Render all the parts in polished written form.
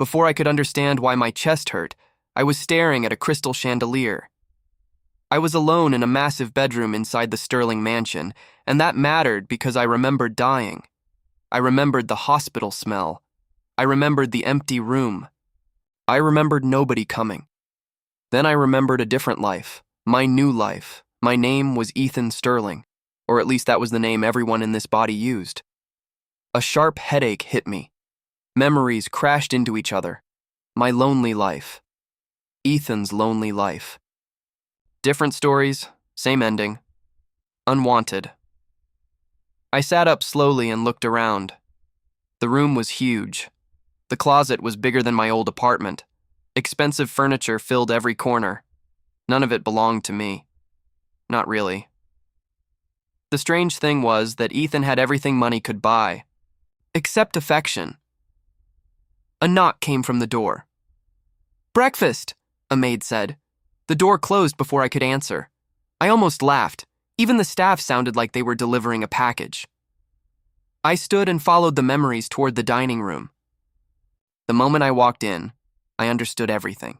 Before I could understand why my chest hurt, I was staring at a crystal chandelier. I was alone in a massive bedroom inside the Sterling mansion, and that mattered because I remembered dying. I remembered the hospital smell. I remembered the empty room. I remembered nobody coming. Then I remembered a different life, my new life. My name was Ethan Sterling, or at least that was the name everyone in this body used. A sharp headache hit me. Memories crashed into each other. My lonely life. Ethan's lonely life. Different stories, same ending. Unwanted. I sat up slowly and looked around. The room was huge. The closet was bigger than my old apartment. Expensive furniture filled every corner. None of it belonged to me. Not really. The strange thing was that Ethan had everything money could buy, except affection. A knock came from the door. "Breakfast," a maid said. The door closed before I could answer. I almost laughed. Even the staff sounded like they were delivering a package. I stood and followed the memories toward the dining room. The moment I walked in, I understood everything.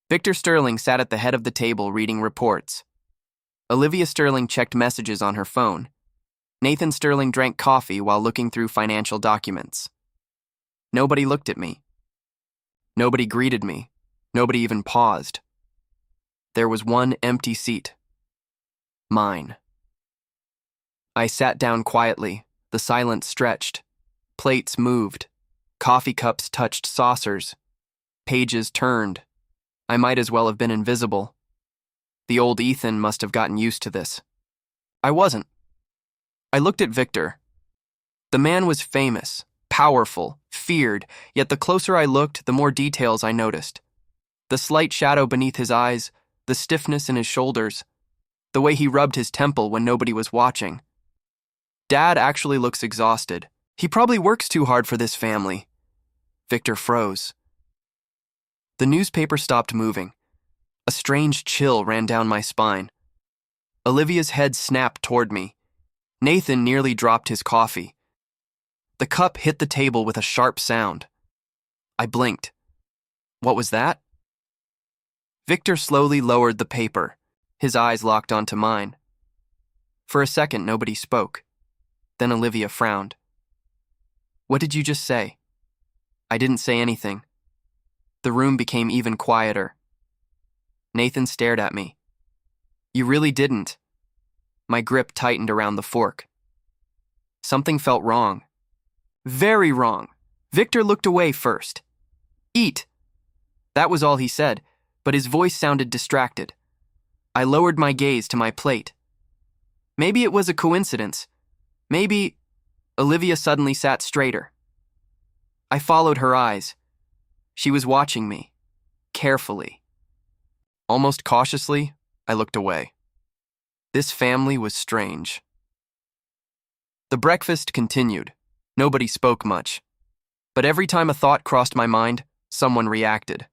Victor Sterling sat at the head of the table reading reports. Olivia Sterling checked messages on her phone. Nathan Sterling drank coffee while looking through financial documents. Nobody looked at me. Nobody greeted me. Nobody even paused. There was one empty seat. Mine. I sat down quietly. The silence stretched. Plates moved. Coffee cups touched saucers. Pages turned. I might as well have been invisible. The old Ethan must have gotten used to this. I wasn't. I looked at Victor. The man was famous, powerful, feared, yet the closer I looked, the more details I noticed. The slight shadow beneath his eyes, the stiffness in his shoulders, the way he rubbed his temple when nobody was watching. Dad actually looks exhausted. He probably works too hard for this family. Victor froze. The newspaper stopped moving. A strange chill ran down my spine. Olivia's head snapped toward me. Nathan nearly dropped his coffee. The cup hit the table with a sharp sound. I blinked. What was that? Victor slowly lowered the paper. His eyes locked onto mine. For a second, nobody spoke. Then Olivia frowned. "What did you just say?" I didn't say anything. The room became even quieter. Nathan stared at me. "You really didn't." My grip tightened around the fork. Something felt wrong. Very wrong. Victor looked away first. "Eat." That was all he said, but his voice sounded distracted. I lowered my gaze to my plate. Maybe it was a coincidence. Maybe... Olivia suddenly sat straighter. I followed her eyes. She was watching me, carefully. Almost cautiously, I looked away. This family was strange. The breakfast continued. Nobody spoke much. But every time a thought crossed my mind, someone reacted.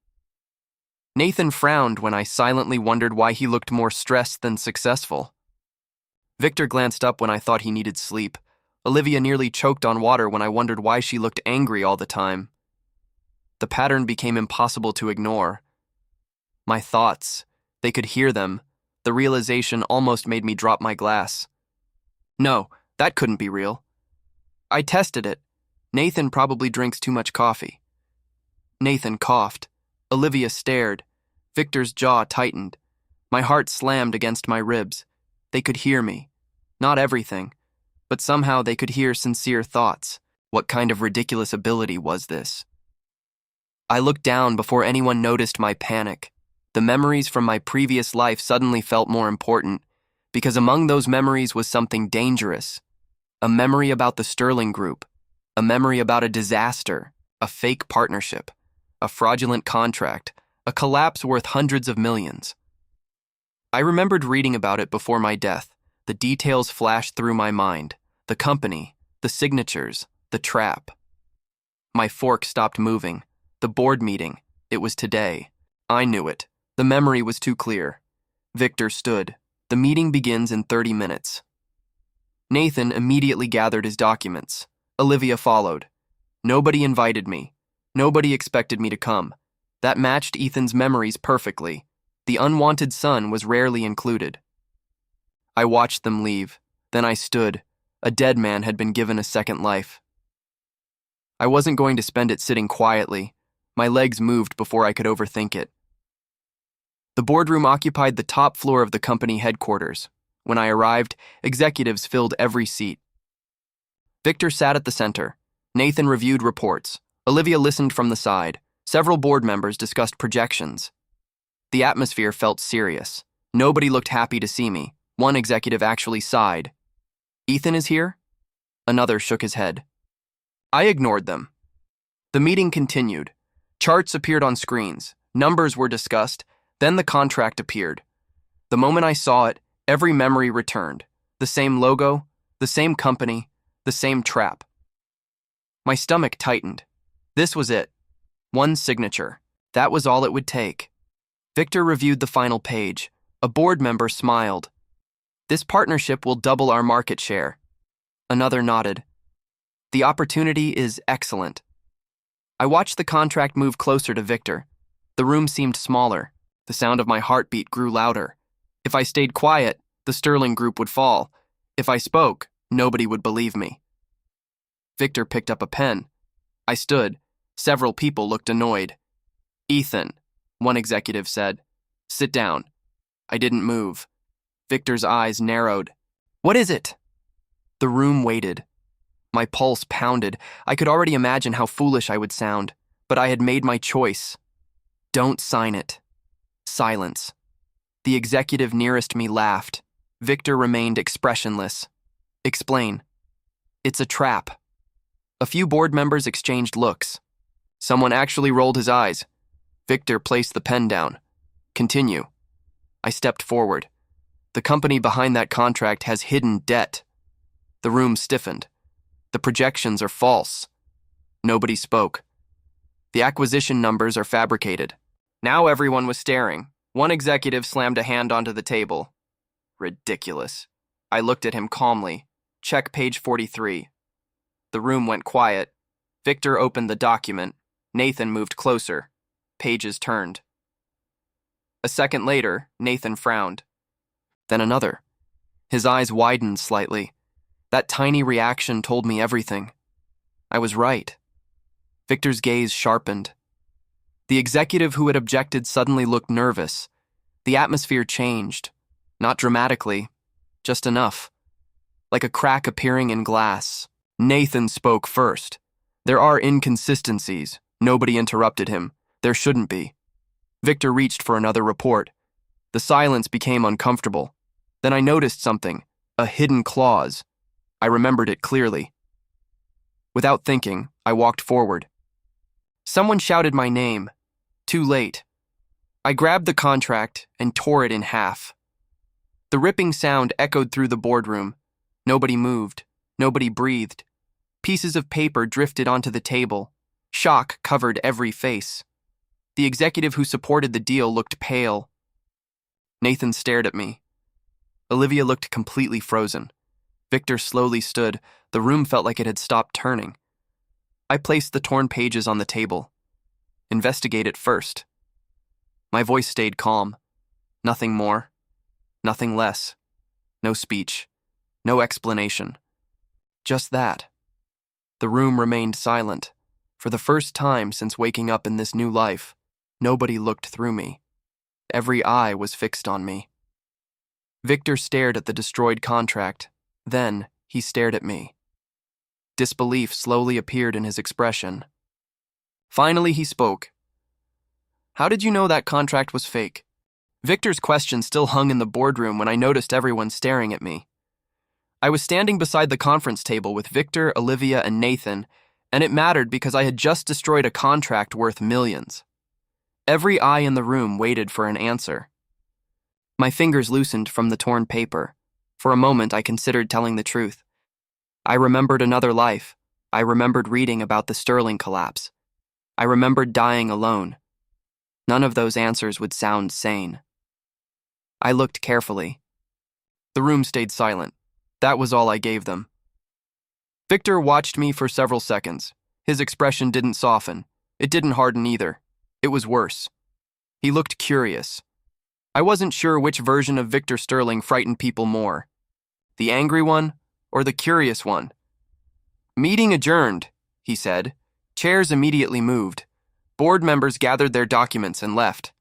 Nathan frowned when I silently wondered why he looked more stressed than successful. Victor glanced up when I thought he needed sleep. Olivia nearly choked on water when I wondered why she looked angry all the time. The pattern became impossible to ignore. My thoughts, they could hear them. The realization almost made me drop my glass. No, that couldn't be real. I tested it. Nathan probably drinks too much coffee. Nathan coughed. Olivia stared. Victor's jaw tightened. My heart slammed against my ribs. They could hear me. Not everything, but somehow they could hear sincere thoughts. What kind of ridiculous ability was this? I looked down before anyone noticed my panic. The memories from my previous life suddenly felt more important, because among those memories was something dangerous. A memory about the Sterling Group. A memory about a disaster. A fake partnership. A fraudulent contract. A collapse worth hundreds of millions. I remembered reading about it before my death. The details flashed through my mind. The company, the signatures, the trap. My fork stopped moving. The board meeting. It was today. I knew it. The memory was too clear. Victor stood. The meeting begins in 30 minutes. Nathan immediately gathered his documents. Olivia followed. Nobody invited me. Nobody expected me to come. That matched Ethan's memories perfectly. The unwanted son was rarely included. I watched them leave. Then I stood. A dead man had been given a second life. I wasn't going to spend it sitting quietly. My legs moved before I could overthink it. The boardroom occupied the top floor of the company headquarters. When I arrived, executives filled every seat. Victor sat at the center. Nathan reviewed reports. Olivia listened from the side. Several board members discussed projections. The atmosphere felt serious. Nobody looked happy to see me. One executive actually sighed. "Ethan is here?" Another shook his head. I ignored them. The meeting continued. Charts appeared on screens. Numbers were discussed. Then the contract appeared. The moment I saw it, every memory returned. The same logo, the same company, the same trap. My stomach tightened. This was it. One signature. That was all it would take. Victor reviewed the final page. A board member smiled. "This partnership will double our market share." Another nodded. "The opportunity is excellent." I watched the contract move closer to Victor. The room seemed smaller. The sound of my heartbeat grew louder. If I stayed quiet, the Sterling Group would fall. If I spoke, nobody would believe me. Victor picked up a pen. I stood. Several people looked annoyed. "Ethan," one executive said. "Sit down." I didn't move. Victor's eyes narrowed. "What is it?" The room waited. My pulse pounded. I could already imagine how foolish I would sound, but I had made my choice. "Don't sign it." Silence. The executive nearest me laughed. Victor remained expressionless. "Explain." "It's a trap." A few board members exchanged looks. Someone actually rolled his eyes. Victor placed the pen down. "Continue." I stepped forward. "The company behind that contract has hidden debt." The room stiffened. "The projections are false." Nobody spoke. "The acquisition numbers are fabricated." Now everyone was staring. One executive slammed a hand onto the table. "Ridiculous." I looked at him calmly. "Check page 43. The room went quiet. Victor opened the document. Nathan moved closer. Pages turned. A second later, Nathan frowned. Then another. His eyes widened slightly. That tiny reaction told me everything. I was right. Victor's gaze sharpened. The executive who had objected suddenly looked nervous. The atmosphere changed. Not dramatically, just enough. Like a crack appearing in glass. Nathan spoke first. "There are inconsistencies." Nobody interrupted him. There shouldn't be. Victor reached for another report. The silence became uncomfortable. Then I noticed something, a hidden clause. I remembered it clearly. Without thinking, I walked forward. Someone shouted my name. Too late. I grabbed the contract and tore it in half. The ripping sound echoed through the boardroom. Nobody moved. Nobody breathed. Pieces of paper drifted onto the table. Shock covered every face. The executive who supported the deal looked pale. Nathan stared at me. Olivia looked completely frozen. Victor slowly stood. The room felt like it had stopped turning. I placed the torn pages on the table. "Investigate it first." My voice stayed calm. Nothing more. Nothing less. No speech. No explanation. Just that. The room remained silent. For the first time since waking up in this new life, nobody looked through me. Every eye was fixed on me. Victor stared at the destroyed contract. Then he stared at me. Disbelief slowly appeared in his expression. Finally, he spoke. "How did you know that contract was fake?" Victor's question still hung in the boardroom when I noticed everyone staring at me. I was standing beside the conference table with Victor, Olivia, and Nathan, and it mattered because I had just destroyed a contract worth millions. Every eye in the room waited for an answer. My fingers loosened from the torn paper. For a moment, I considered telling the truth. I remembered another life. I remembered reading about the Sterling collapse. I remembered dying alone. None of those answers would sound sane. I looked carefully. The room stayed silent. That was all I gave them. Victor watched me for several seconds. His expression didn't soften. It didn't harden either. It was worse. He looked curious. I wasn't sure which version of Victor Sterling frightened people more, the angry one or the curious one. "Meeting adjourned," he said. Chairs immediately moved. Board members gathered their documents and left.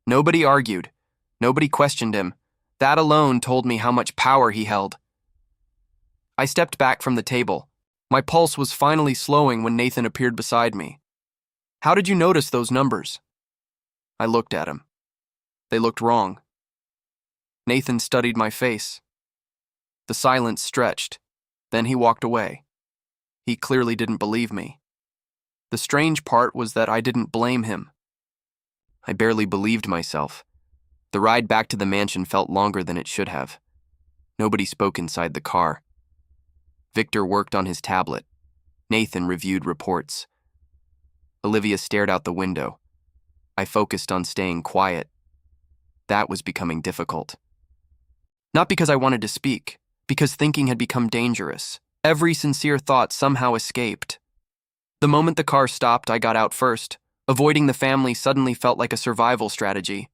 Nobody argued. Nobody questioned him. That alone told me how much power he held. I stepped back from the table. My pulse was finally slowing when Nathan appeared beside me. "How did you notice those numbers?" I looked at him. They looked wrong. Nathan studied my face. The silence stretched. Then he walked away. He clearly didn't believe me. The strange part was that I didn't blame him. I barely believed myself. The ride back to the mansion felt longer than it should have. Nobody spoke inside the car. Victor worked on his tablet. Nathan reviewed reports. Olivia stared out the window. I focused on staying quiet. That was becoming difficult. Not because I wanted to speak, because thinking had become dangerous. Every sincere thought somehow escaped. The moment the car stopped, I got out first. Avoiding the family suddenly felt like a survival strategy.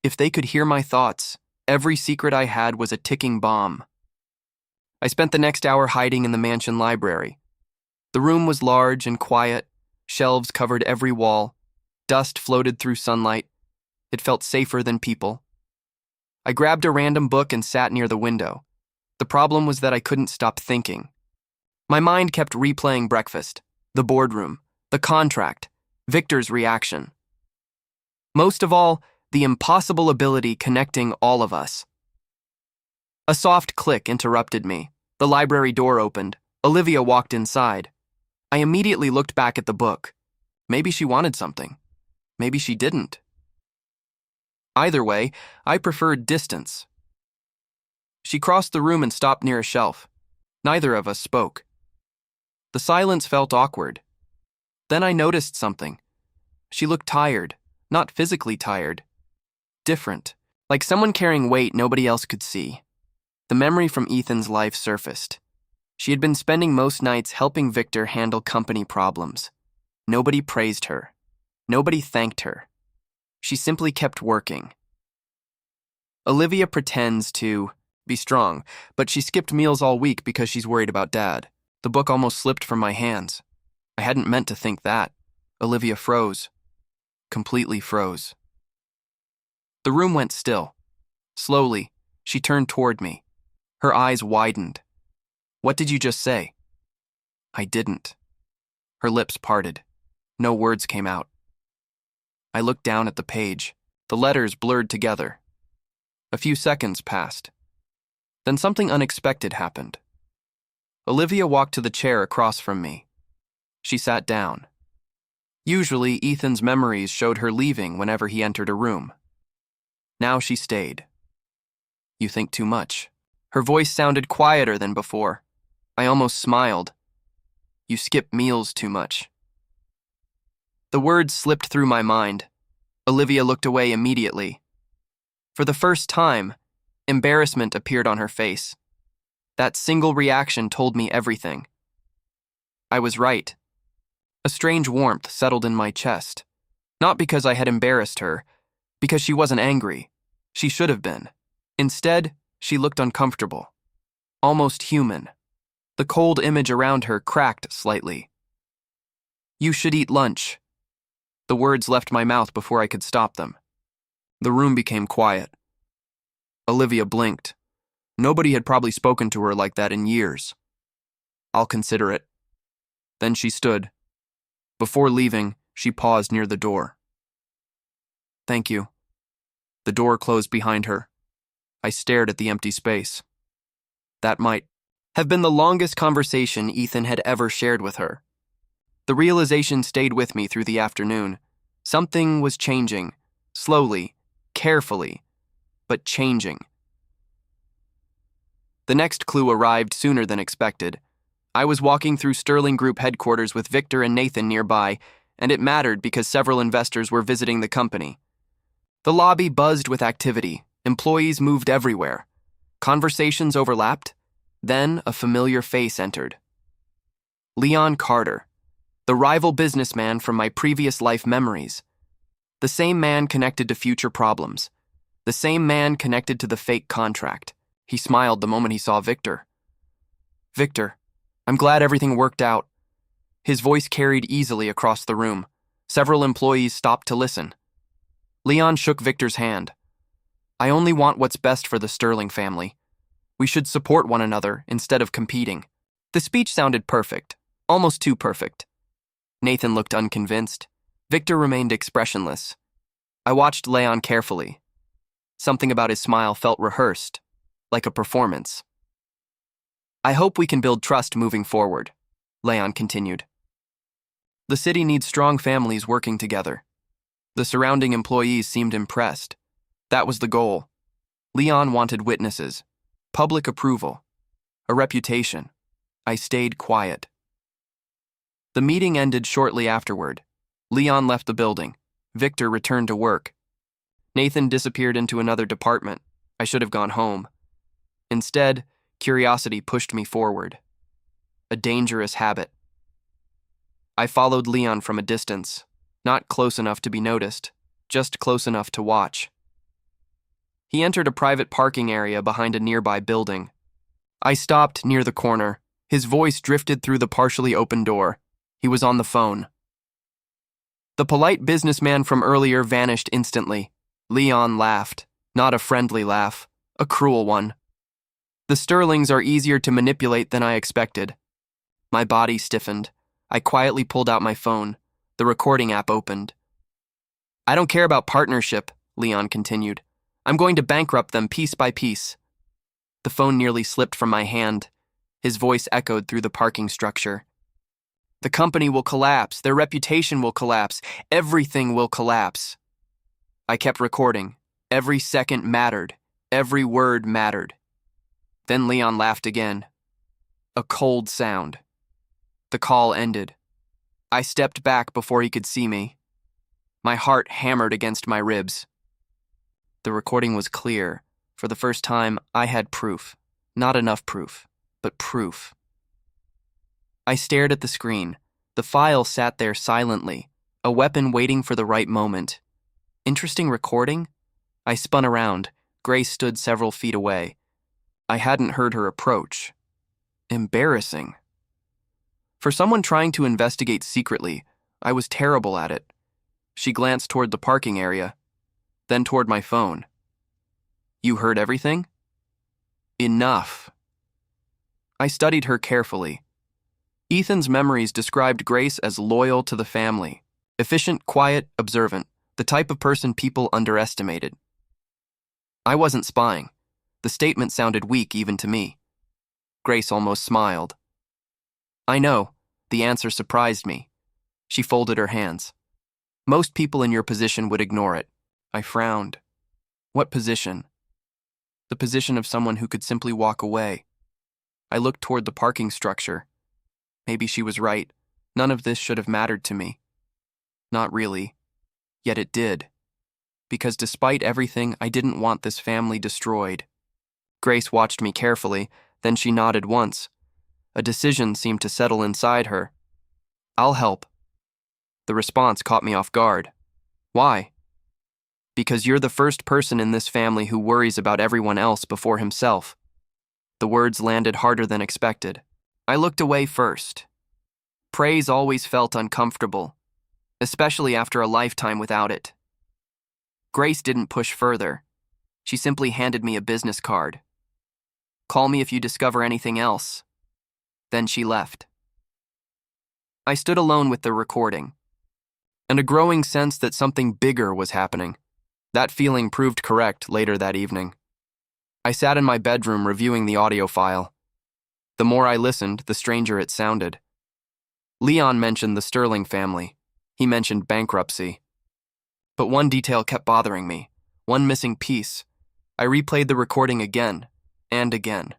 If they could hear my thoughts, every secret I had was a ticking bomb. I spent the next hour hiding in the mansion library. The room was large and quiet. Shelves covered every wall. Dust floated through sunlight. It felt safer than people. I grabbed a random book and sat near the window. The problem was that I couldn't stop thinking. My mind kept replaying breakfast, the boardroom, the contract, Victor's reaction. Most of all, the impossible ability connecting all of us. A soft click interrupted me. The library door opened. Olivia walked inside. I immediately looked back at the book. Maybe she wanted something. Maybe she didn't. Either way, I preferred distance. She crossed the room and stopped near a shelf. Neither of us spoke. The silence felt awkward. Then I noticed something. She looked tired, not physically tired. Different, like someone carrying weight nobody else could see. The memory from Ethan's life surfaced. She had been spending most nights helping Victor handle company problems. Nobody praised her. Nobody thanked her. She simply kept working. Olivia pretends to be strong, but she skipped meals all week because she's worried about Dad. The book almost slipped from my hands. I hadn't meant to think that. Olivia froze. Completely froze. The room went still. Slowly, she turned toward me. Her eyes widened. "What did you just say?" I didn't. Her lips parted. No words came out. I looked down at the page. The letters blurred together. A few seconds passed. Then something unexpected happened. Olivia walked to the chair across from me. She sat down. Usually, Ethan's memories showed her leaving whenever he entered a room. Now she stayed. "You think too much." Her voice sounded quieter than before. I almost smiled. "You skip meals too much." The words slipped through my mind. Olivia looked away immediately. For the first time, embarrassment appeared on her face. That single reaction told me everything. I was right. A strange warmth settled in my chest. Not because I had embarrassed her, because she wasn't angry. She should have been. Instead, she looked uncomfortable. Almost human. The cold image around her cracked slightly. "You should eat lunch." The words left my mouth before I could stop them. The room became quiet. Olivia blinked. Nobody had probably spoken to her like that in years. "I'll consider it." Then she stood. Before leaving, she paused near the door. "Thank you." The door closed behind her. I stared at the empty space. That might have been the longest conversation Ethan had ever shared with her. The realization stayed with me through the afternoon. Something was changing, slowly, carefully, but changing. The next clue arrived sooner than expected. I was walking through Sterling Group headquarters with Victor and Nathan nearby, and it mattered because several investors were visiting the company. The lobby buzzed with activity. Employees moved everywhere. Conversations overlapped. Then a familiar face entered. Leon Carter. The rival businessman from my previous life memories. The same man connected to future problems. The same man connected to the fake contract. He smiled the moment he saw Victor. Victor, I'm glad everything worked out. His voice carried easily across the room. Several employees stopped to listen. Leon shook Victor's hand. I only want what's best for the Sterling family. We should support one another instead of competing. The speech sounded perfect, almost too perfect. Nathan looked unconvinced. Victor remained expressionless. I watched Leon carefully. Something about his smile felt rehearsed, like a performance. I hope we can build trust moving forward, Leon continued. The city needs strong families working together. The surrounding employees seemed impressed. That was the goal. Leon wanted witnesses, public approval, a reputation. I stayed quiet. The meeting ended shortly afterward. Leon left the building. Victor returned to work. Nathan disappeared into another department. I should have gone home. Instead, curiosity pushed me forward. A dangerous habit. I followed Leon from a distance, not close enough to be noticed, just close enough to watch. He entered a private parking area behind a nearby building. I stopped near the corner. His voice drifted through the partially open door. He was on the phone. The polite businessman from earlier vanished instantly. Leon laughed, not a friendly laugh, a cruel one. The Sterlings are easier to manipulate than I expected. My body stiffened. I quietly pulled out my phone. The recording app opened. I don't care about partnership, Leon continued. I'm going to bankrupt them piece by piece. The phone nearly slipped from my hand. His voice echoed through the parking structure. The company will collapse. Their reputation will collapse. Everything will collapse. I kept recording. Every second mattered. Every word mattered. Then Leon laughed again. A cold sound. The call ended. I stepped back before he could see me. My heart hammered against my ribs. The recording was clear. For the first time, I had proof. Not enough proof, but proof. I stared at the screen. The file sat there silently, a weapon waiting for the right moment. Interesting recording? I spun around. Grace stood several feet away. I hadn't heard her approach. Embarrassing. For someone trying to investigate secretly, I was terrible at it. She glanced toward the parking area, then toward my phone. You heard everything? Enough. I studied her carefully. Ethan's memories described Grace as loyal to the family, efficient, quiet, observant, the type of person people underestimated. I wasn't spying. The statement sounded weak even to me. Grace almost smiled. I know. The answer surprised me. She folded her hands. Most people in your position would ignore it. I frowned. What position? The position of someone who could simply walk away. I looked toward the parking structure. Maybe she was right. None of this should have mattered to me. Not really. Yet it did. Because despite everything, I didn't want this family destroyed. Grace watched me carefully, then she nodded once. A decision seemed to settle inside her. I'll help. The response caught me off guard. Why? Because you're the first person in this family who worries about everyone else before himself. The words landed harder than expected. I looked away first. Praise always felt uncomfortable, especially after a lifetime without it. Grace didn't push further. She simply handed me a business card. Call me if you discover anything else. Then she left. I stood alone with the recording, and a growing sense that something bigger was happening. That feeling proved correct later that evening. I sat in my bedroom reviewing the audio file. The more I listened, the stranger it sounded. Leon mentioned the Sterling family. He mentioned bankruptcy. But one detail kept bothering me, one missing piece. I replayed the recording again and again.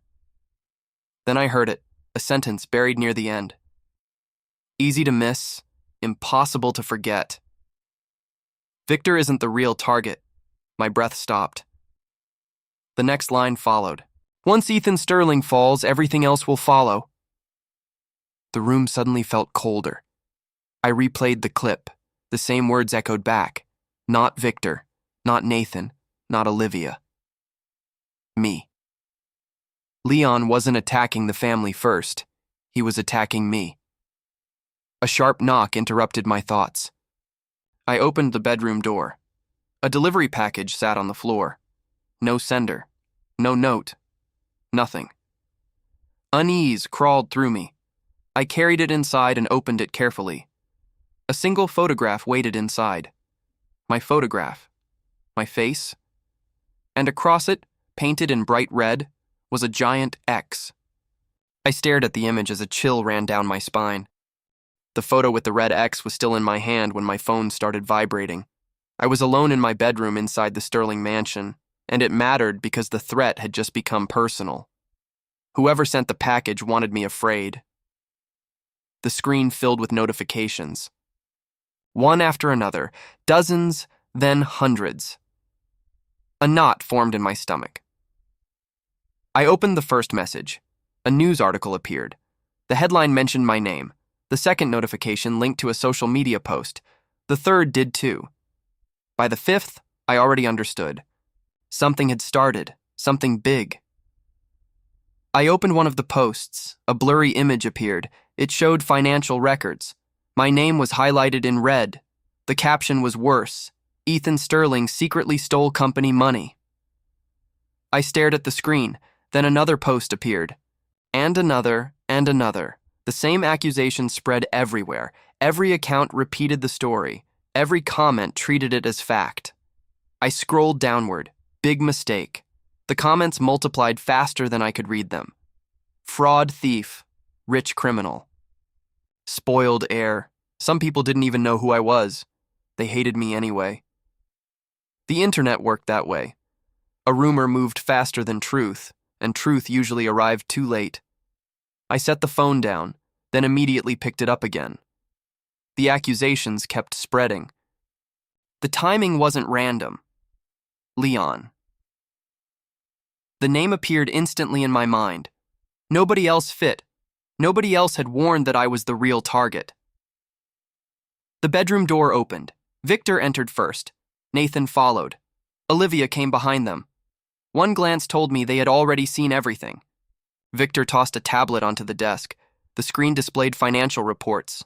Then I heard it, a sentence buried near the end. Easy to miss, impossible to forget. Victor isn't the real target. My breath stopped. The next line followed. Once Ethan Sterling falls, everything else will follow. The room suddenly felt colder. I replayed the clip. The same words echoed back. Not Victor, not Nathan, not Olivia. Me. Leon wasn't attacking the family first. He was attacking me. A sharp knock interrupted my thoughts. I opened the bedroom door. A delivery package sat on the floor. No sender. No note. Nothing. Unease crawled through me. I carried it inside and opened it carefully. A single photograph waited inside. My photograph. My face. And across it, painted in bright red, was a giant X. I stared at the image as a chill ran down my spine. The photo with the red X was still in my hand when my phone started vibrating. I was alone in my bedroom inside the Sterling mansion, and it mattered because the threat had just become personal. Whoever sent the package wanted me afraid. The screen filled with notifications. One after another, dozens, then hundreds. A knot formed in my stomach. I opened the first message. A news article appeared. The headline mentioned my name. The second notification linked to a social media post. The third did too. By the fifth, I already understood. Something had started, something big. I opened one of the posts. A blurry image appeared. It showed financial records. My name was highlighted in red. The caption was worse. Ethan Sterling secretly stole company money. I stared at the screen. Then another post appeared. And another, and another. The same accusations spread everywhere. Every account repeated the story. Every comment treated it as fact. I scrolled downward. Big mistake. The comments multiplied faster than I could read them. Fraud thief. Rich criminal. Spoiled heir. Some people didn't even know who I was. They hated me anyway. The internet worked that way. A rumor moved faster than truth, and truth usually arrived too late. I set the phone down, then immediately picked it up again. The accusations kept spreading. The timing wasn't random. Leon. The name appeared instantly in my mind. Nobody else fit. Nobody else had warned that I was the real target. The bedroom door opened. Victor entered first. Nathan followed. Olivia came behind them. One glance told me they had already seen everything. Victor tossed a tablet onto the desk. The screen displayed financial reports.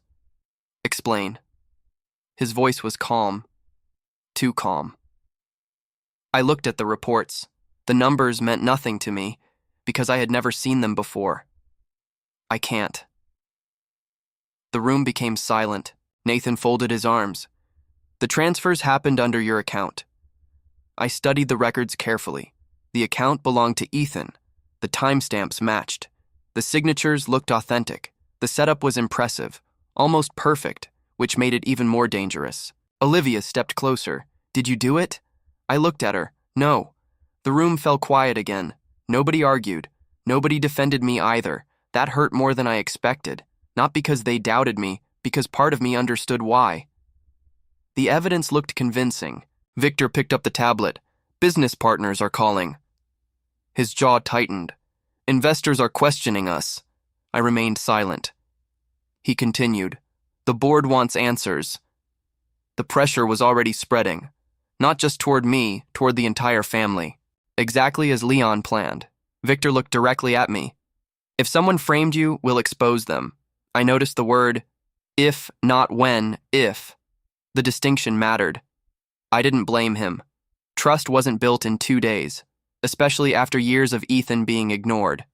Explain. His voice was calm. Too calm. I looked at the reports. The numbers meant nothing to me because I had never seen them before. I can't. The room became silent. Nathan folded his arms. The transfers happened under your account. I studied the records carefully. The account belonged to Ethan. The timestamps matched. The signatures looked authentic. The setup was impressive, almost perfect, which made it even more dangerous. Olivia stepped closer. Did you do it? I looked at her. No. The room fell quiet again. Nobody argued. Nobody defended me either. That hurt more than I expected. Not because they doubted me, because part of me understood why. The evidence looked convincing. Victor picked up the tablet. Business partners are calling. His jaw tightened. Investors are questioning us. I remained silent. He continued. The board wants answers. The pressure was already spreading. Not just toward me, toward the entire family. Exactly as Leon planned. Victor looked directly at me. If someone framed you, we'll expose them. I noticed the word, if, not when, if. The distinction mattered. I didn't blame him. Trust wasn't built in 2 days, especially after years of Ethan being ignored.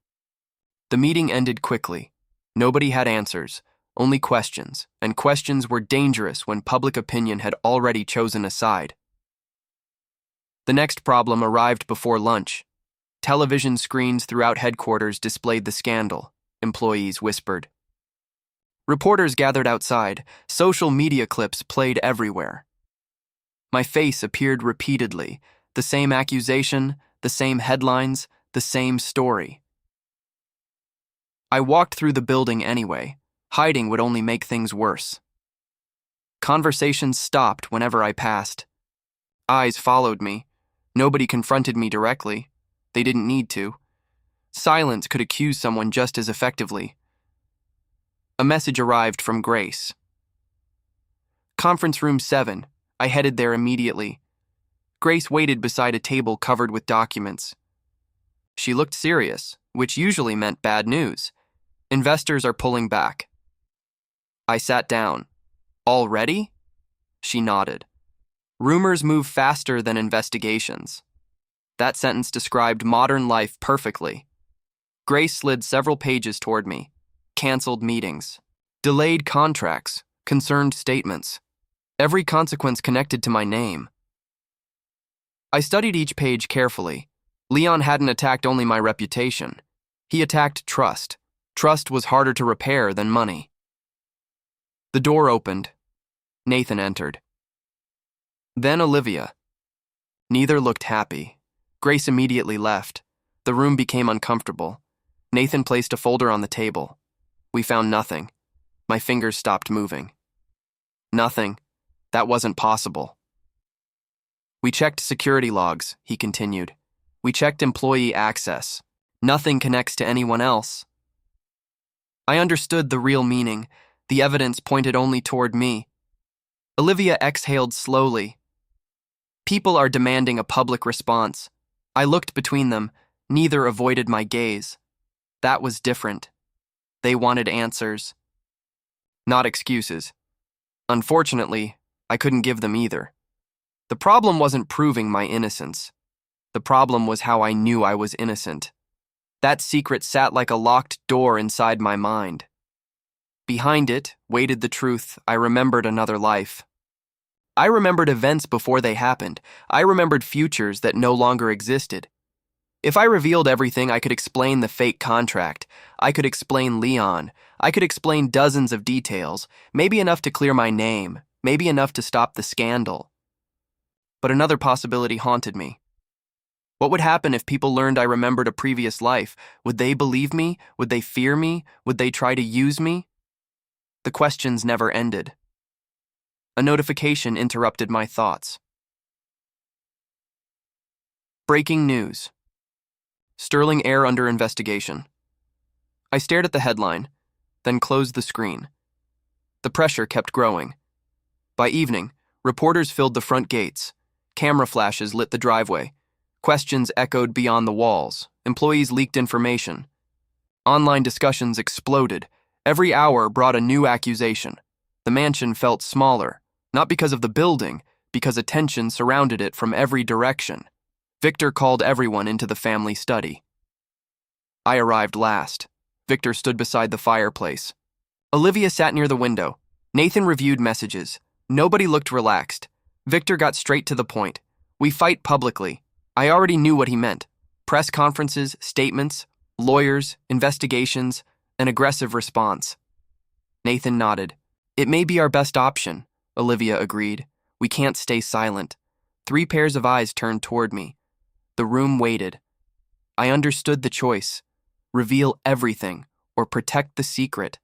The meeting ended quickly. Nobody had answers, only questions, and questions were dangerous when public opinion had already chosen a side. The next problem arrived before lunch. Television screens throughout headquarters displayed the scandal, employees whispered. Reporters gathered outside. Social media clips played everywhere. My face appeared repeatedly. The same accusation, the same headlines, the same story. I walked through the building anyway. Hiding would only make things worse. Conversations stopped whenever I passed. Eyes followed me. Nobody confronted me directly. They didn't need to. Silence could accuse someone just as effectively. A message arrived from Grace. Conference room 7. I headed there immediately. Grace waited beside a table covered with documents. She looked serious, which usually meant bad news. Investors are pulling back. I sat down. Already? She nodded. Rumors move faster than investigations. That sentence described modern life perfectly. Grace slid several pages toward me. Canceled meetings. Delayed contracts. Concerned statements. Every consequence connected to my name. I studied each page carefully. Leon hadn't attacked only my reputation. He attacked trust. Trust was harder to repair than money. The door opened. Nathan entered. Then Olivia. Neither looked happy. Grace immediately left. The room became uncomfortable. Nathan placed a folder on the table. We found nothing. My fingers stopped moving. Nothing. That wasn't possible. We checked security logs, he continued. We checked employee access. Nothing connects to anyone else. I understood the real meaning. The evidence pointed only toward me. Olivia exhaled slowly. People are demanding a public response. I looked between them. Neither avoided my gaze. That was different. They wanted answers. Not excuses. Unfortunately, I couldn't give them either. The problem wasn't proving my innocence. The problem was how I knew I was innocent. That secret sat like a locked door inside my mind. Behind it waited the truth. I remembered another life. I remembered events before they happened. I remembered futures that no longer existed. If I revealed everything, I could explain the fake contract. I could explain Leon. I could explain dozens of details, maybe enough to clear my name, maybe enough to stop the scandal. But another possibility haunted me. What would happen if people learned I remembered a previous life? Would they believe me? Would they fear me? Would they try to use me? The questions never ended. A notification interrupted my thoughts. Breaking news. Sterling Heir under investigation. I stared at the headline, then closed the screen. The pressure kept growing. By evening, reporters filled the front gates. Camera flashes lit the driveway. Questions echoed beyond the walls. Employees leaked information. Online discussions exploded. Every hour brought a new accusation. The mansion felt smaller, not because of the building, because attention surrounded it from every direction. Victor called everyone into the family study. I arrived last. Victor stood beside the fireplace. Olivia sat near the window. Nathan reviewed messages. Nobody looked relaxed. Victor got straight to the point. We fight publicly. I already knew what he meant. Press conferences, statements, lawyers, investigations, an aggressive response. Nathan nodded. It may be our best option, Olivia agreed. We can't stay silent. 3 pairs of eyes turned toward me. The room waited. I understood the choice. Reveal everything or protect the secret.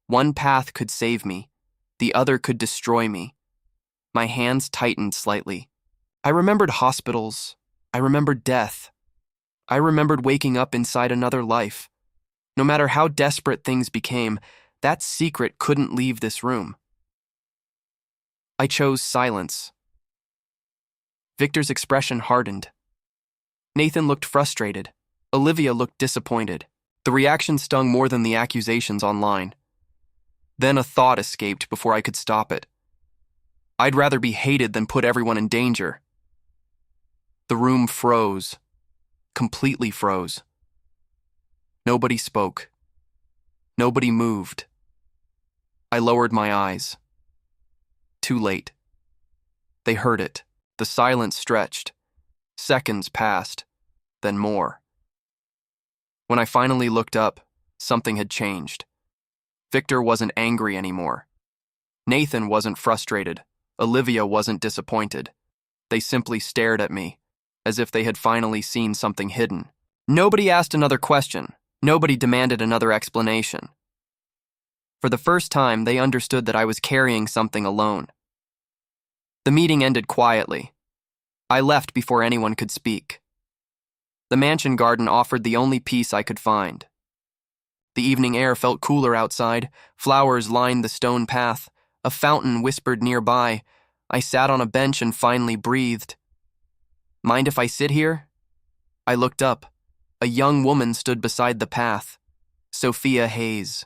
One path could save me. The other could destroy me. My hands tightened slightly. I remembered hospitals. I remembered death. I remembered waking up inside another life. No matter how desperate things became, that secret couldn't leave this room. I chose silence. Victor's expression hardened. Nathan looked frustrated. Olivia looked disappointed. The reaction stung more than the accusations online. Then a thought escaped before I could stop it. I'd rather be hated than put everyone in danger. The room froze. Completely froze. Nobody spoke. Nobody moved. I lowered my eyes. Too late. They heard it. The silence stretched. Seconds passed, then more. When I finally looked up, something had changed. Victor wasn't angry anymore. Nathan wasn't frustrated. Olivia wasn't disappointed. They simply stared at me, as if they had finally seen something hidden. Nobody asked another question. Nobody demanded another explanation. For the first time, they understood that I was carrying something alone. The meeting ended quietly. I left before anyone could speak. The mansion garden offered the only peace I could find. The evening air felt cooler outside. Flowers lined the stone path. A fountain whispered nearby. I sat on a bench and finally breathed. Mind if I sit here? I looked up. A young woman stood beside the path. Sophia Hayes.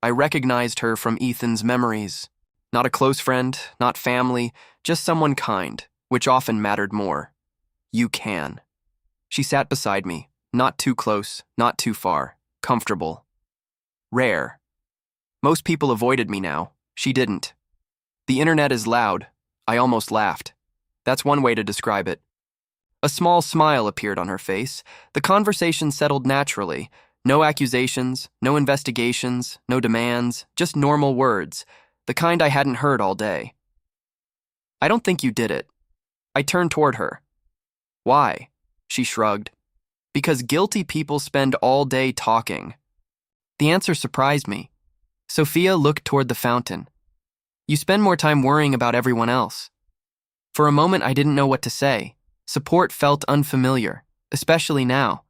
I recognized her from Ethan's memories. Not a close friend, not family, just someone kind, which often mattered more. You can. She sat beside me, not too close, not too far, comfortable. Rare. Most people avoided me now. She didn't. The internet is loud. I almost laughed. That's one way to describe it. A small smile appeared on her face. The conversation settled naturally. No accusations, no investigations, no demands, just normal words, the kind I hadn't heard all day. I don't think you did it. I turned toward her. Why? She shrugged. Because guilty people spend all day talking. The answer surprised me. Sophia looked toward the fountain. You spend more time worrying about everyone else. For a moment, I didn't know what to say. Support felt unfamiliar, especially now.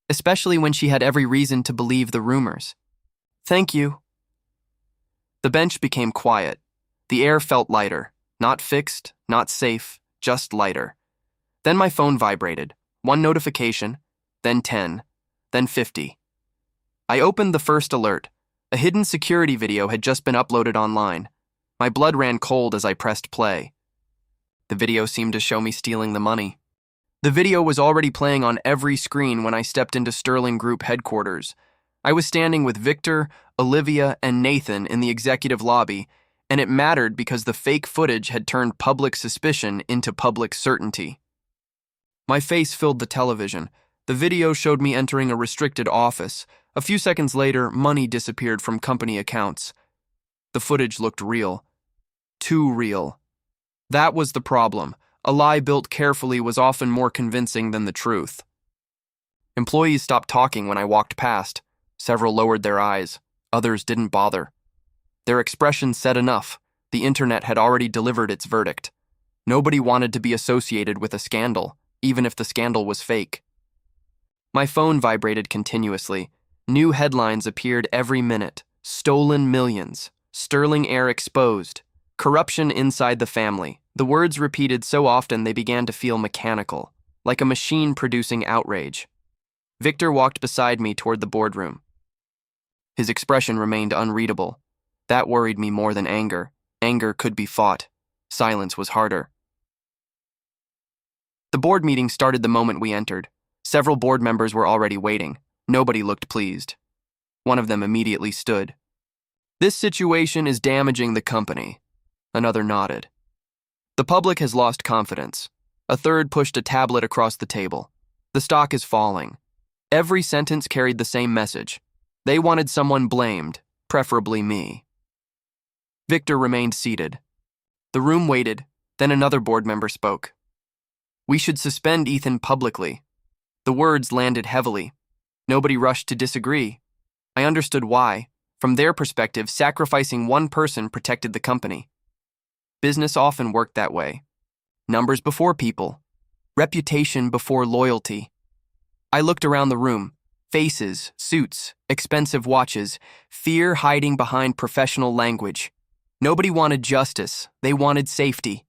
Especially when she had every reason to believe the rumors. Thank you. The bench became quiet. The air felt lighter. Not fixed, not safe, just lighter. Then my phone vibrated. One notification, then 10, then 50. I opened the first alert. A hidden security video had just been uploaded online. My blood ran cold as I pressed play. The video seemed to show me stealing the money. The video was already playing on every screen when I stepped into Sterling Group headquarters. I was standing with Victor, Olivia, and Nathan in the executive lobby, and it mattered because the fake footage had turned public suspicion into public certainty. My face filled the television. The video showed me entering a restricted office. A few seconds later, money disappeared from company accounts. The footage looked real. Too real. That was the problem. A lie built carefully was often more convincing than the truth. Employees stopped talking when I walked past. Several lowered their eyes. Others didn't bother. Their expression said enough. The internet had already delivered its verdict. Nobody wanted to be associated with a scandal, even if the scandal was fake. My phone vibrated continuously. New headlines appeared every minute. Stolen millions. Sterling Air exposed. Corruption inside the family. The words repeated so often they began to feel mechanical, like a machine producing outrage. Victor walked beside me toward the boardroom. His expression remained unreadable. That worried me more than anger. Anger could be fought. Silence was harder. The board meeting started the moment we entered. Several board members were already waiting. Nobody looked pleased. One of them immediately stood. This situation is damaging the company. Another nodded. The public has lost confidence. A third pushed a tablet across the table. The stock is falling. Every sentence carried the same message. They wanted someone blamed, preferably me. Victor remained seated. The room waited, then another board member spoke. We should suspend Ethan publicly. The words landed heavily. Nobody rushed to disagree. I understood why. From their perspective, sacrificing one person protected the company. Business often worked that way. Numbers before people. Reputation before loyalty. I looked around the room. Faces, suits, expensive watches, fear hiding behind professional language. Nobody wanted justice. They wanted safety.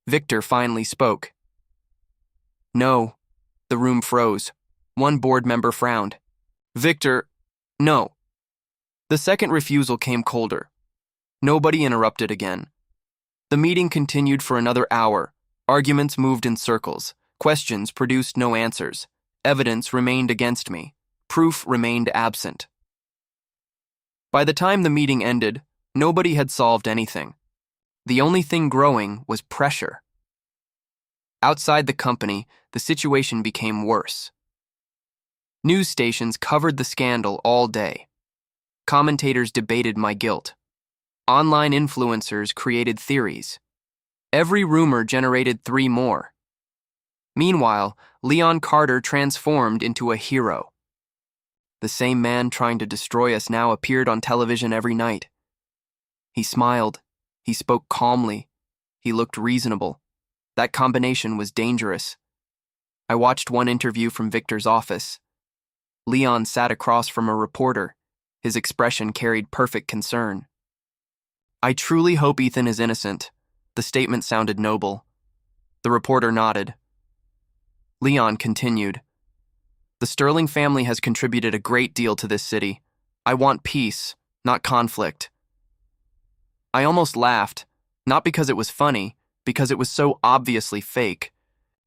Victor finally spoke. No. The room froze. One board member frowned. Victor, no. The second refusal came colder. Nobody interrupted again. The meeting continued for another hour. Arguments moved in circles. Questions produced no answers. Evidence remained against me. Proof remained absent. By the time the meeting ended, nobody had solved anything. The only thing growing was pressure. Outside the company, the situation became worse. News stations covered the scandal all day. Commentators debated my guilt. Online influencers created theories. Every rumor generated 3 more. Meanwhile, Leon Carter transformed into a hero. The same man trying to destroy us now appeared on television every night. He smiled. He spoke calmly. He looked reasonable. That combination was dangerous. I watched one interview from Victor's office. Leon sat across from a reporter. His expression carried perfect concern. I truly hope Ethan is innocent. The statement sounded noble. The reporter nodded. Leon continued. The Sterling family has contributed a great deal to this city. I want peace, not conflict. I almost laughed, not because it was funny, because it was so obviously fake.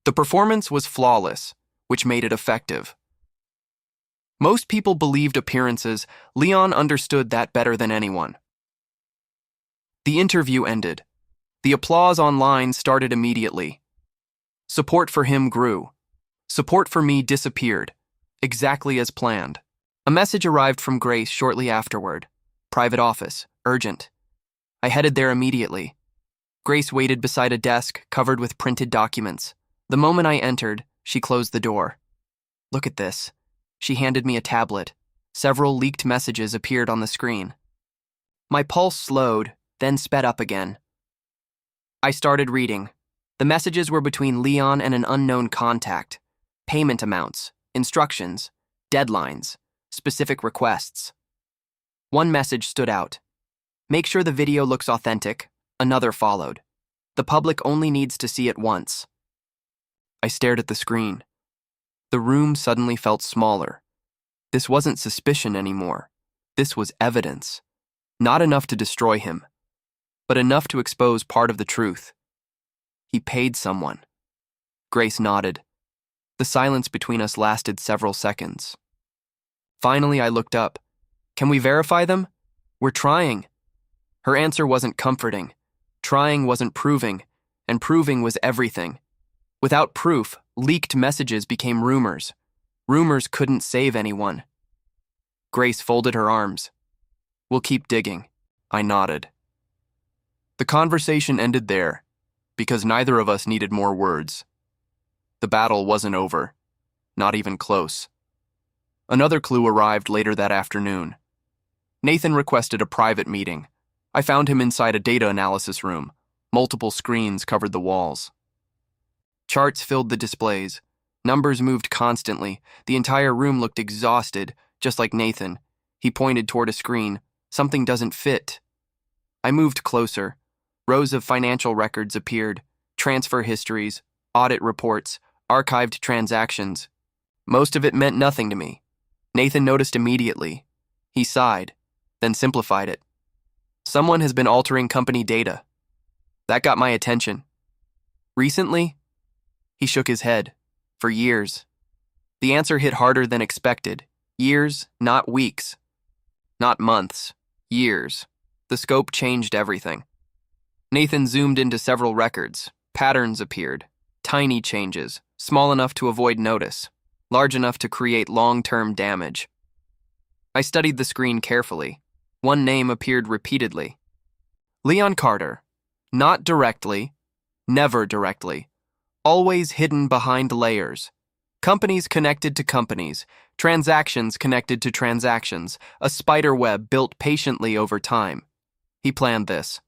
The performance was flawless, which made it effective. Most people believed appearances. Leon understood that better than anyone. The interview ended. The applause online started immediately. Support for him grew. Support for me disappeared, exactly as planned. A message arrived from Grace shortly afterward. Private office, urgent. I headed there immediately. Grace waited beside a desk covered with printed documents. The moment I entered, she closed the door. Look at this. She handed me a tablet. Several leaked messages appeared on the screen. My pulse slowed, then sped up again. I started reading. The messages were between Leon and an unknown contact. Payment amounts, instructions, deadlines, specific requests. One message stood out. Make sure the video looks authentic. Another followed. The public only needs to see it once. I stared at the screen. The room suddenly felt smaller. This wasn't suspicion anymore. This was evidence. Not enough to destroy him, but enough to expose part of the truth. He paid someone. Grace nodded. The silence between us lasted several seconds. Finally, I looked up. Can we verify them? We're trying. Her answer wasn't comforting. Trying wasn't proving, and proving was everything. Without proof, leaked messages became rumors. Rumors couldn't save anyone. Grace folded her arms. We'll keep digging. I nodded. The conversation ended there, because neither of us needed more words. The battle wasn't over, not even close. Another clue arrived later that afternoon. Nathan requested a private meeting. I found him inside a data analysis room. Multiple screens covered the walls. Charts filled the displays. Numbers moved constantly. The entire room looked exhausted, just like Nathan. He pointed toward a screen. Something doesn't fit. I moved closer. Rows of financial records appeared. Transfer histories, audit reports, archived transactions. Most of it meant nothing to me. Nathan noticed immediately. He sighed, then simplified it. Someone has been altering company data. That got my attention. Recently? He shook his head. For years. The answer hit harder than expected. Years, not weeks. Not months. Years. The scope changed everything. Nathan zoomed into several records. Patterns appeared. Tiny changes, small enough to avoid notice, large enough to create long-term damage. I studied the screen carefully. One name appeared repeatedly. Leon Carter. Not directly, never directly, always hidden behind layers. Companies connected to companies, transactions connected to transactions, a spider web built patiently over time. He planned this.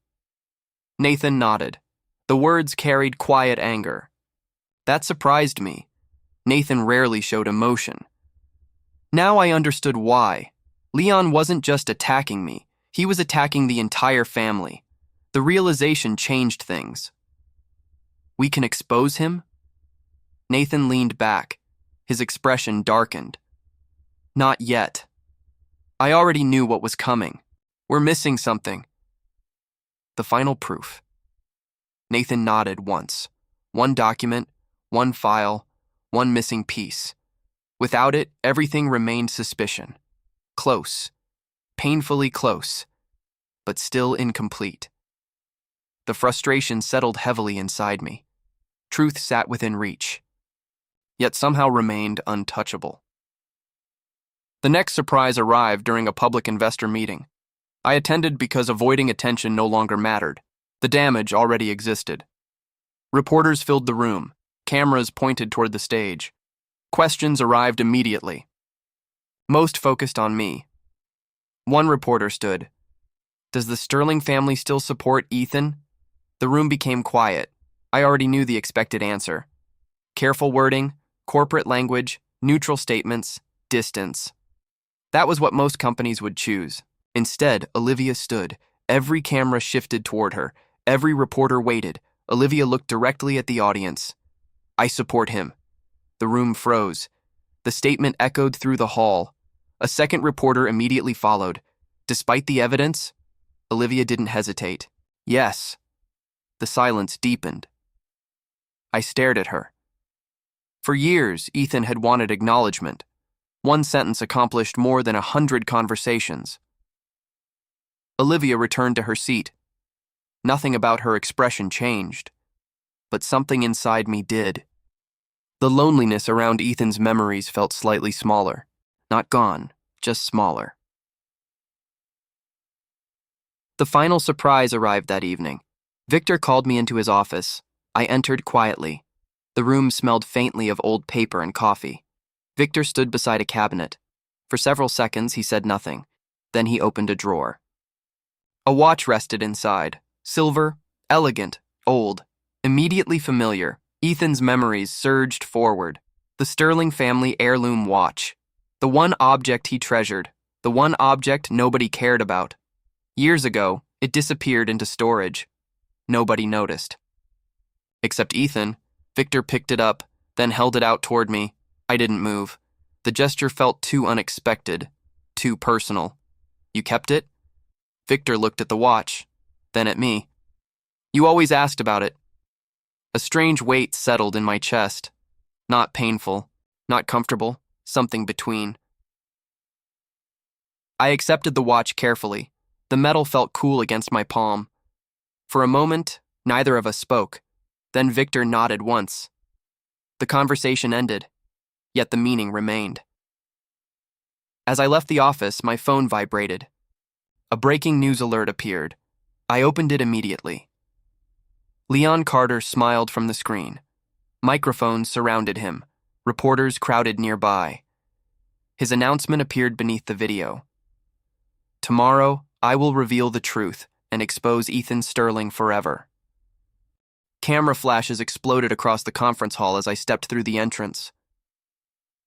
Nathan nodded. The words carried quiet anger. That surprised me. Nathan rarely showed emotion. Now I understood why. Leon wasn't just attacking me. He was attacking the entire family. The realization changed things. We can expose him? Nathan leaned back. His expression darkened. Not yet. I already knew what was coming. We're missing something. The final proof. Nathan nodded once. One document, one file, one missing piece. Without it, everything remained suspicion. Close. Painfully close. But still incomplete. The frustration settled heavily inside me. Truth sat within reach, yet somehow remained untouchable. The next surprise arrived during a public investor meeting. I attended because avoiding attention no longer mattered. The damage already existed. Reporters filled the room. Cameras pointed toward the stage. Questions arrived immediately. Most focused on me. One reporter stood. Does the Sterling family still support Ethan? The room became quiet. I already knew the expected answer. Careful wording, corporate language, neutral statements, distance. That was what most companies would choose. Instead, Olivia stood, Every camera shifted toward her. Every reporter waited. Olivia looked directly at the audience. "I support him." The room froze. The statement echoed through the hall. A second reporter immediately followed. Despite the evidence, Olivia didn't hesitate. "Yes." The silence deepened. I stared at her. For years, Ethan had wanted acknowledgement. One sentence accomplished more than 100 conversations. Olivia returned to her seat. Nothing about her expression changed, but something inside me did. The loneliness around Ethan's memories felt slightly smaller. Not gone, just smaller. The final surprise arrived that evening. Victor called me into his office. I entered quietly. The room smelled faintly of old paper and coffee. Victor stood beside a cabinet. For several seconds, he said nothing. Then he opened a drawer. A watch rested inside. Silver, elegant, old, immediately familiar. Ethan's memories surged forward. The Sterling family heirloom watch. The one object he treasured. The one object nobody cared about. Years ago, it disappeared into storage. Nobody noticed. Except Ethan. Victor picked it up, then held it out toward me. I didn't move. The gesture felt too unexpected, too personal. "You kept it?" Victor looked at the watch, then at me. "You always asked about it." A strange weight settled in my chest. Not painful, not comfortable, something between. I accepted the watch carefully. The metal felt cool against my palm. For a moment, neither of us spoke. Then Victor nodded once. The conversation ended, yet the meaning remained. As I left the office, my phone vibrated. A breaking news alert appeared. I opened it immediately. Leon Carter smiled from the screen. Microphones surrounded him. Reporters crowded nearby. His announcement appeared beneath the video. "Tomorrow, I will reveal the truth and expose Ethan Sterling forever." Camera flashes exploded across the conference hall as I stepped through the entrance.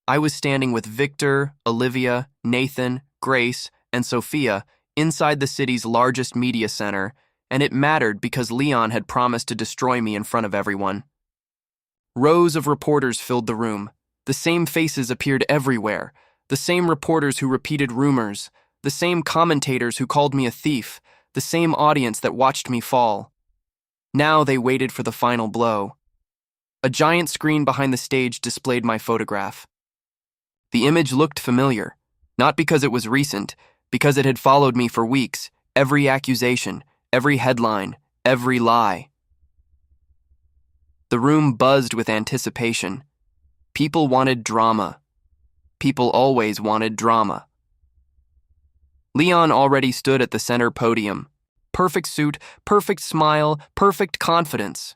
I was standing with Victor, Olivia, Nathan, Grace, and Sophia inside the city's largest media center, and it mattered because Leon had promised to destroy me in front of everyone. Rows of reporters filled the room. The same faces appeared everywhere. The same reporters who repeated rumors. The same commentators who called me a thief. The same audience that watched me fall. Now they waited for the final blow. A giant screen behind the stage displayed my photograph. The image looked familiar, not because it was recent, because it had followed me for weeks, every accusation, every headline, every lie. The room buzzed with anticipation. People wanted drama. People always wanted drama. Leon already stood at the center podium. Perfect suit, perfect smile, perfect confidence.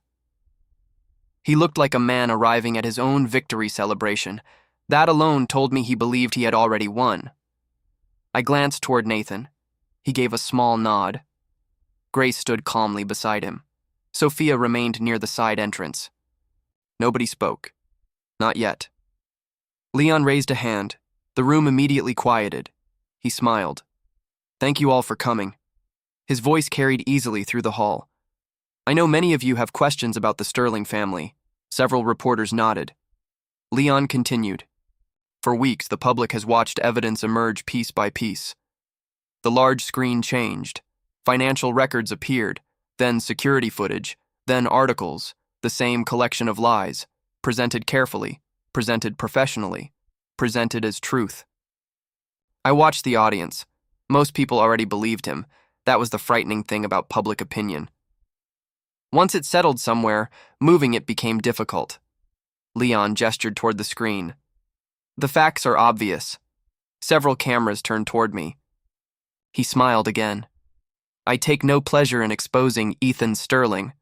He looked like a man arriving at his own victory celebration. That alone told me he believed he had already won. I glanced toward Nathan. He gave a small nod. Grace stood calmly beside him. Sophia remained near the side entrance. Nobody spoke. Not yet. Leon raised a hand. The room immediately quieted. He smiled. "Thank you all for coming." His voice carried easily through the hall. "I know many of you have questions about the Sterling family." Several reporters nodded. Leon continued. "For weeks, the public has watched evidence emerge piece by piece. The large screen changed. Financial records appeared, then security footage, then articles, the same collection of lies, presented carefully, presented professionally, presented as truth. I watched the audience. Most people already believed him. That was the frightening thing about public opinion. Once it settled somewhere, moving it became difficult. Leon gestured toward the screen. "The facts are obvious." Several cameras turned toward me. He smiled again. "I take no pleasure in exposing Ethan Sterling."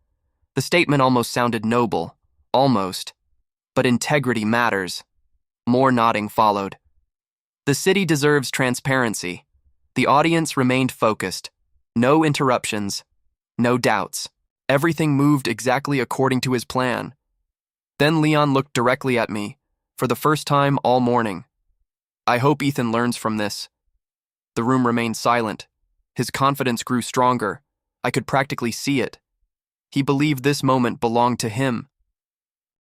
The statement almost sounded noble. Almost. But integrity matters. More nodding followed. The city deserves transparency. The audience remained focused. No interruptions. No doubts. Everything moved exactly according to his plan. Then Leon looked directly at me, for the first time all morning. "I hope Ethan learns from this." The room remained silent. His confidence grew stronger. I could practically see it. He believed this moment belonged to him.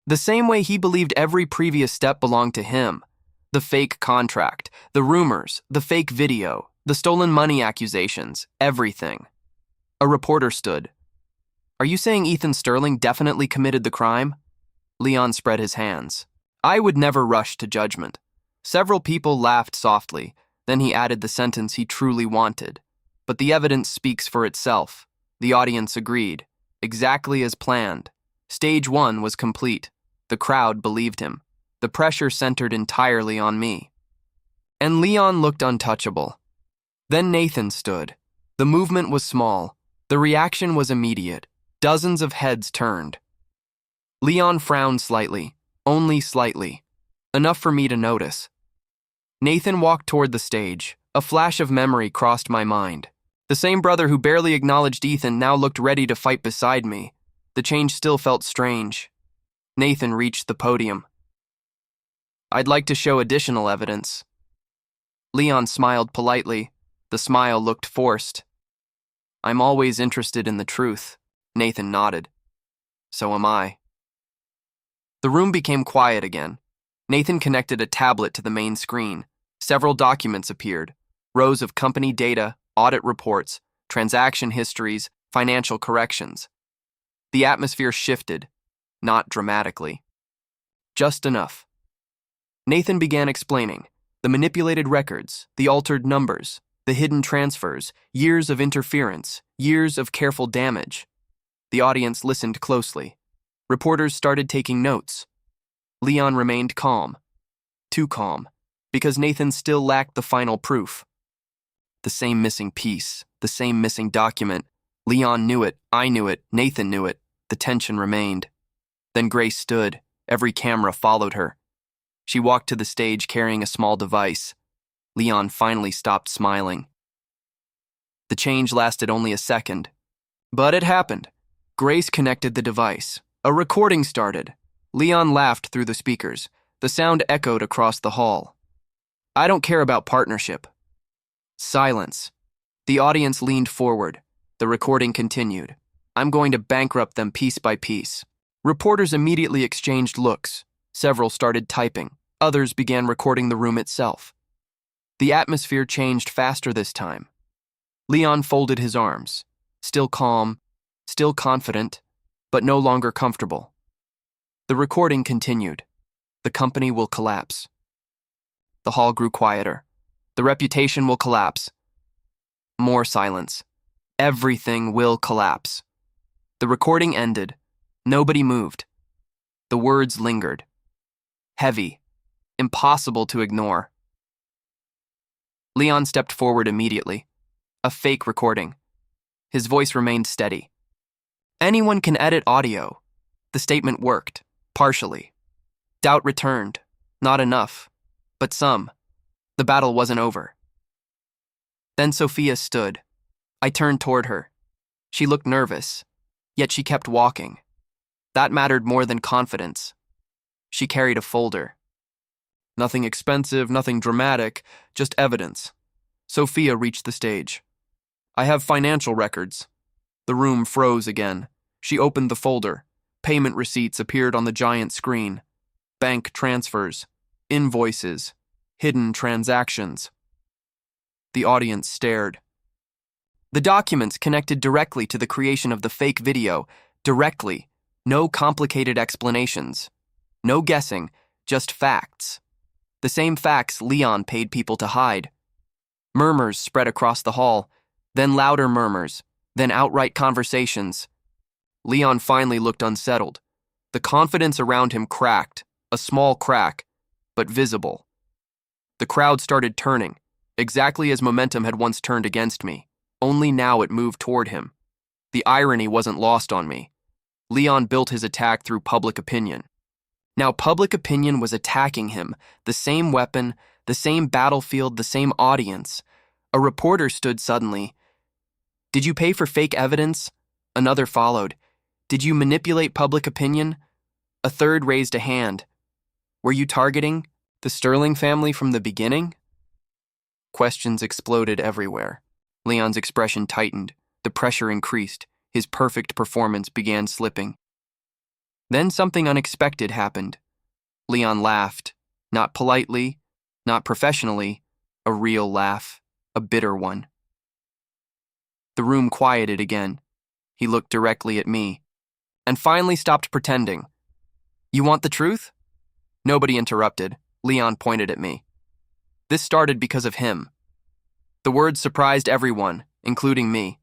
The same way he believed every previous step belonged to him. The fake contract, the rumors, the fake video, the stolen money accusations, everything. A reporter stood. "Are you saying Ethan Sterling definitely committed the crime?" Leon spread his hands. I would never rush to judgment. Several people laughed softly. Then he added the sentence he truly wanted. But the evidence speaks for itself. The audience agreed. Exactly as planned. Stage 1 was complete. The crowd believed him. The pressure centered entirely on me. And Leon looked untouchable. Then Nathan stood. The movement was small. The reaction was immediate. Dozens of heads turned. Leon frowned slightly, only slightly, enough for me to notice. Nathan walked toward the stage. A flash of memory crossed my mind. The same brother who barely acknowledged Ethan now looked ready to fight beside me. The change still felt strange. Nathan reached the podium. "I'd like to show additional evidence." Leon smiled politely. The smile looked forced. "I'm always interested in the truth." Nathan nodded. "So am I." The room became quiet again. Nathan connected a tablet to the main screen. Several documents appeared. Rows of company data, audit reports, transaction histories, financial corrections. The atmosphere shifted, not dramatically. Just enough. Nathan began explaining. The manipulated records, the altered numbers, the hidden transfers, years of interference, years of careful damage. The audience listened closely. Reporters started taking notes. Leon remained calm. Too calm, because Nathan still lacked the final proof. The same missing piece, the same missing document. Leon knew it, I knew it, Nathan knew it. The tension remained. Then Grace stood. Every camera followed her. She walked to the stage carrying a small device. Leon finally stopped smiling. The change lasted only a second. But it happened. Grace connected the device. A recording started. Leon laughed through the speakers. The sound echoed across the hall. "I don't care about partnership." Silence. The audience leaned forward. The recording continued. "I'm going to bankrupt them piece by piece." Reporters immediately exchanged looks. Several started typing. Others began recording the room itself. The atmosphere changed faster this time. Leon folded his arms. Still calm, still confident, but no longer comfortable. The recording continued. "The company will collapse." The hall grew quieter. "The reputation will collapse." More silence. "Everything will collapse." The recording ended. Nobody moved. The words lingered. Heavy. Impossible to ignore. Leon stepped forward immediately. A fake recording. His voice remained steady. "Anyone can edit audio." The statement worked, partially. Doubt returned. Not enough, but some. The battle wasn't over. Then Sophia stood. I turned toward her. She looked nervous, yet she kept walking. That mattered more than confidence. She carried a folder. Nothing expensive, nothing dramatic, just evidence. Sophia reached the stage. "I have financial records." The room froze again. She opened the folder. Payment receipts appeared on the giant screen. Bank transfers, invoices, hidden transactions. The audience stared. The documents connected directly to the creation of the fake video, directly. No complicated explanations. No guessing, just facts. The same facts Leon paid people to hide. Murmurs spread across the hall, then louder murmurs, then outright conversations. Leon finally looked unsettled. The confidence around him cracked, a small crack, but visible. The crowd started turning, exactly as momentum had once turned against me. Only now it moved toward him. The irony wasn't lost on me. Leon built his attack through public opinion. Now public opinion was attacking him, the same weapon, the same battlefield, the same audience. A reporter stood suddenly. "Did you pay for fake evidence?" Another followed. "Did you manipulate public opinion?" A third raised a hand. "Were you targeting the Sterling family from the beginning?" Questions exploded everywhere. Leon's expression tightened. The pressure increased. His perfect performance began slipping. Then something unexpected happened. Leon laughed. Not politely, not professionally, a real laugh, a bitter one. The room quieted again. He looked directly at me, and finally stopped pretending. "You want the truth?" Nobody interrupted. Leon pointed at me. "This started because of him." The words surprised everyone, including me.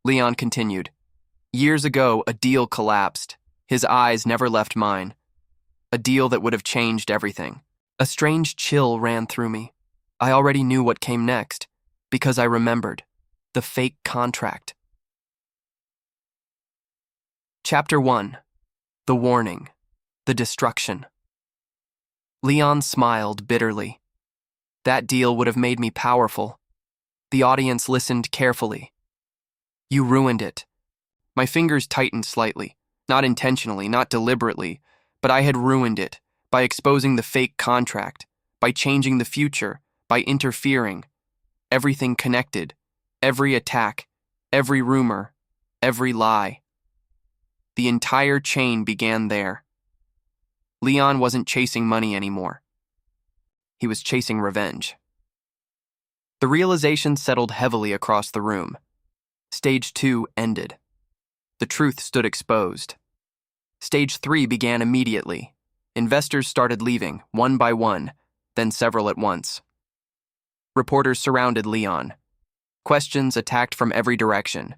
Leon continued. "Years ago, a deal collapsed. His eyes never left mine. A deal that would have changed everything. A strange chill ran through me. I already knew what came next, because I remembered. The fake contract." Chapter 1. The Warning. The Destruction. Leon smiled bitterly. That deal would have made me powerful. The audience listened carefully. "You ruined it." My fingers tightened slightly, not intentionally, not deliberately, but I had ruined it by exposing the fake contract, by changing the future, by interfering. Everything connected, every attack, every rumor, every lie. The entire chain began there. Leon wasn't chasing money anymore. He was chasing revenge. The realization settled heavily across the room. Stage 2 ended. The truth stood exposed. Stage 3 began immediately. Investors started leaving, one by one, then several at once. Reporters surrounded Leon. Questions attacked from every direction.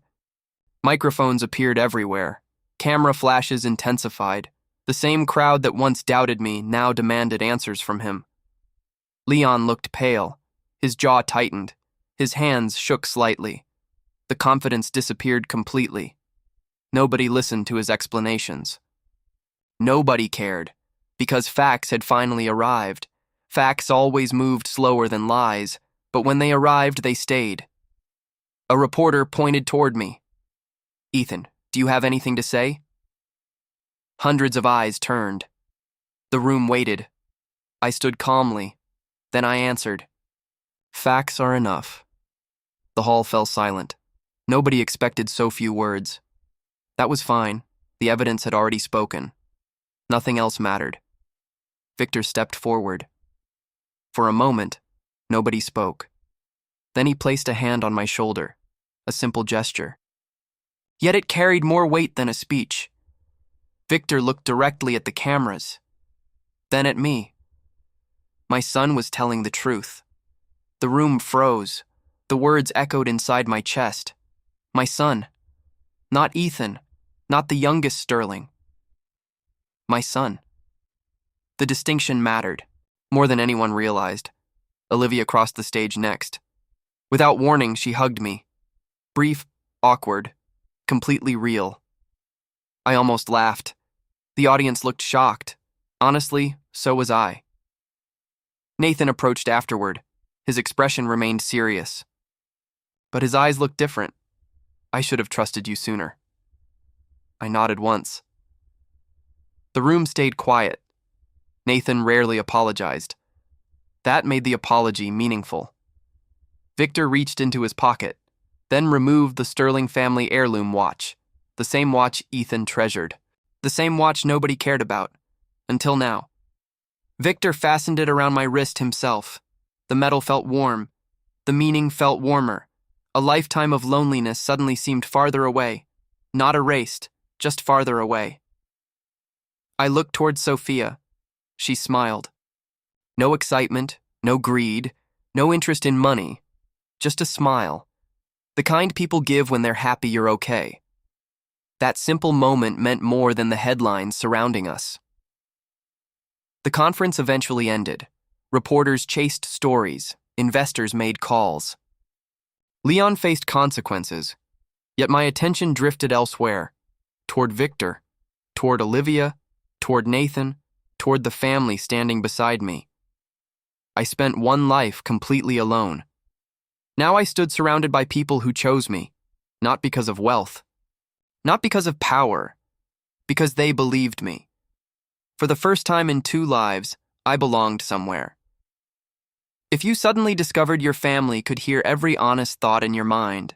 Microphones appeared everywhere. Camera flashes intensified. The same crowd that once doubted me now demanded answers from him. Leon looked pale. His jaw tightened. His hands shook slightly. The confidence disappeared completely. Nobody listened to his explanations. Nobody cared, because facts had finally arrived. Facts always moved slower than lies, but when they arrived, they stayed. A reporter pointed toward me. "Ethan, do you have anything to say?" Hundreds of eyes turned. The room waited. I stood calmly. Then I answered. "Facts are enough." The hall fell silent. Nobody expected so few words. That was fine. The evidence had already spoken. Nothing else mattered. Victor stepped forward. For a moment, nobody spoke. Then he placed a hand on my shoulder, a simple gesture. Yet it carried more weight than a speech. Victor looked directly at the cameras, then at me. My son was telling the truth. The room froze. The words echoed inside my chest. My son. Not Ethan. Not the youngest Sterling. My son. The distinction mattered, more than anyone realized. Olivia crossed the stage next. Without warning, she hugged me. Brief, awkward, completely real. I almost laughed. The audience looked shocked. Honestly, so was I. Nathan approached afterward. His expression remained serious. But his eyes looked different. "I should have trusted you sooner." I nodded once. The room stayed quiet. Nathan rarely apologized. That made the apology meaningful. Victor reached into his pocket, then removed the Sterling family heirloom watch, the same watch Ethan treasured, the same watch nobody cared about, until now. Victor fastened it around my wrist himself. The metal felt warm. The meaning felt warmer. A lifetime of loneliness suddenly seemed farther away, not erased, just farther away. I looked toward Sophia. She smiled. No excitement, no greed, no interest in money, just a smile. The kind people give when they're happy you're okay. That simple moment meant more than the headlines surrounding us. The conference eventually ended. Reporters chased stories. Investors made calls. Leon faced consequences, yet my attention drifted elsewhere, toward Victor, toward Olivia, toward Nathan, toward the family standing beside me. I spent one life completely alone. Now I stood surrounded by people who chose me, not because of wealth, not because of power, because they believed me. For the first time in 2 lives, I belonged somewhere. If you suddenly discovered your family could hear every honest thought in your mind,